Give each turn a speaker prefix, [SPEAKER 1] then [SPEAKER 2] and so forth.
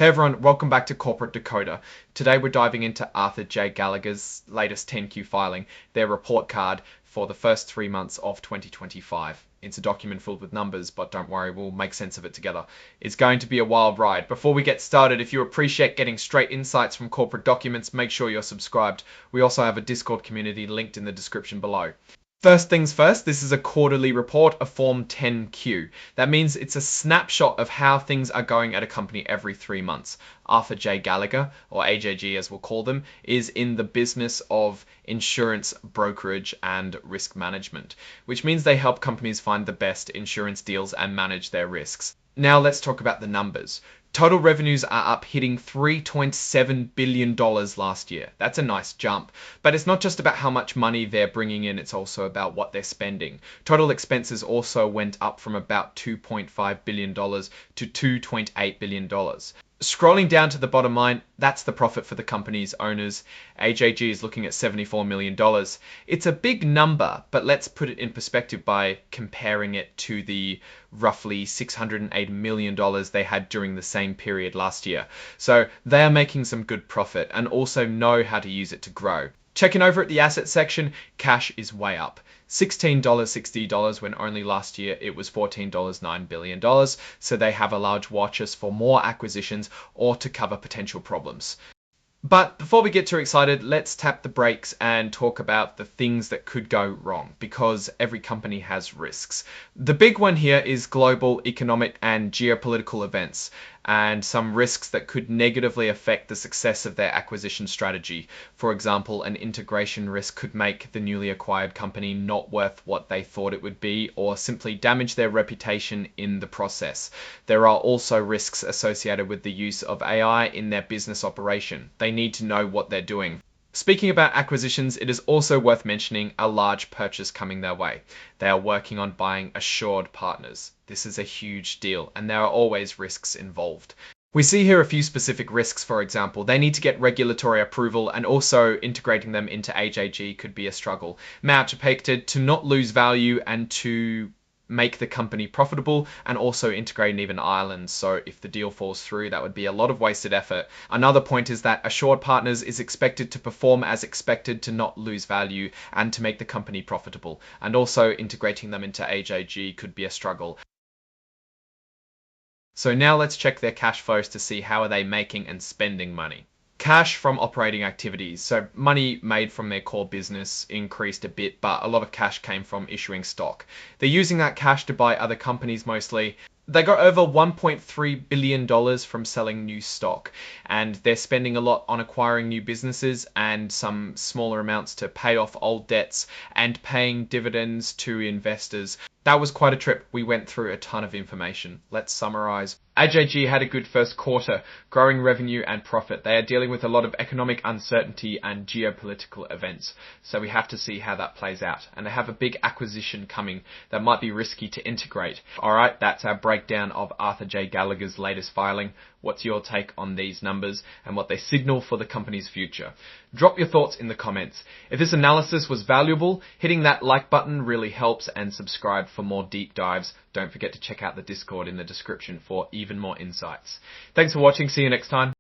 [SPEAKER 1] Hey everyone, welcome back to Corporate Decoder. Today we're diving into Arthur J. Gallagher's latest 10Q filing, their report card for the first 3 months of 2025. It's a document filled with numbers, but don't worry, we'll make sense of it together. It's going to be a wild ride. Before we get started, if you appreciate getting straight insights from corporate documents, make sure you're subscribed. We also have a Discord community linked in the description below. First things first, this is a quarterly report, a Form 10Q. That means it's a snapshot of how things are going at a company every 3 months. Arthur J. Gallagher, or AJG as we'll call them, is in the business of insurance brokerage and risk management, which means they help companies find the best insurance deals and manage their risks. Now let's talk about the numbers. Total revenues are up, hitting $3.7 billion last year. That's a nice jump. But it's not just about how much money they're bringing in, it's also about what they're spending. Total expenses also went up from about $2.5 billion to $2.8 billion. Scrolling down to the bottom line, that's the profit for the company's owners. AJG is looking at $74 million. It's a big number, but let's put it in perspective by comparing it to the roughly $608 million they had during the same period last year. So they are making some good profit and also know how to use it to grow. Checking over at the asset section, cash is way up. $16.60 when only last year it was $14.9 billion. So they have a large watch list for more acquisitions or to cover potential problems. But before we get too excited, let's tap the brakes and talk about the things that could go wrong, because every company has risks. The big one here is global economic and geopolitical events, and some risks that could negatively affect the success of their acquisition strategy. For example, an integration risk could make the newly acquired company not worth what they thought it would be, or simply damage their reputation in the process. There are also risks associated with the use of AI in their business operation. They need to know what they're doing. Speaking about acquisitions, it is also worth mentioning a large purchase coming their way. They are working on buying assured partners. This is a huge deal, and there are always risks involved. We see here a few specific risks. For example, they need to get regulatory approval, and also integrating them into AJG could be a struggle. Expected to not lose value and to make the company profitable, and also integrating even Ireland. So if the deal falls through, that would be a lot of wasted effort. Another point is that assured partners is expected to perform as expected to not lose value and to make the company profitable. And also integrating them into AJG could be a struggle. So now let's check their cash flows to see how are they making and spending money. Cash from operating activities. So money made from their core business increased a bit, but a lot of cash came from issuing stock. They're using that cash to buy other companies mostly. They got over $1.3 billion from selling new stock, and they're spending a lot on acquiring new businesses and some smaller amounts to pay off old debts and paying dividends to investors. That was quite a trip. We went through a ton of information. Let's summarize. AJG had a good first quarter, growing revenue and profit. They are dealing with a lot of economic uncertainty and geopolitical events, so we have to see how that plays out. And they have a big acquisition coming that might be risky to integrate. Alright, that's our breakdown of Arthur J. Gallagher's latest filing. What's your take on these numbers and what they signal for the company's future? Drop your thoughts in the comments. If this analysis was valuable, hitting that like button really helps, and subscribe for more deep dives. Don't forget to check out the Discord in the description for even more insights. Thanks for watching. See you next time.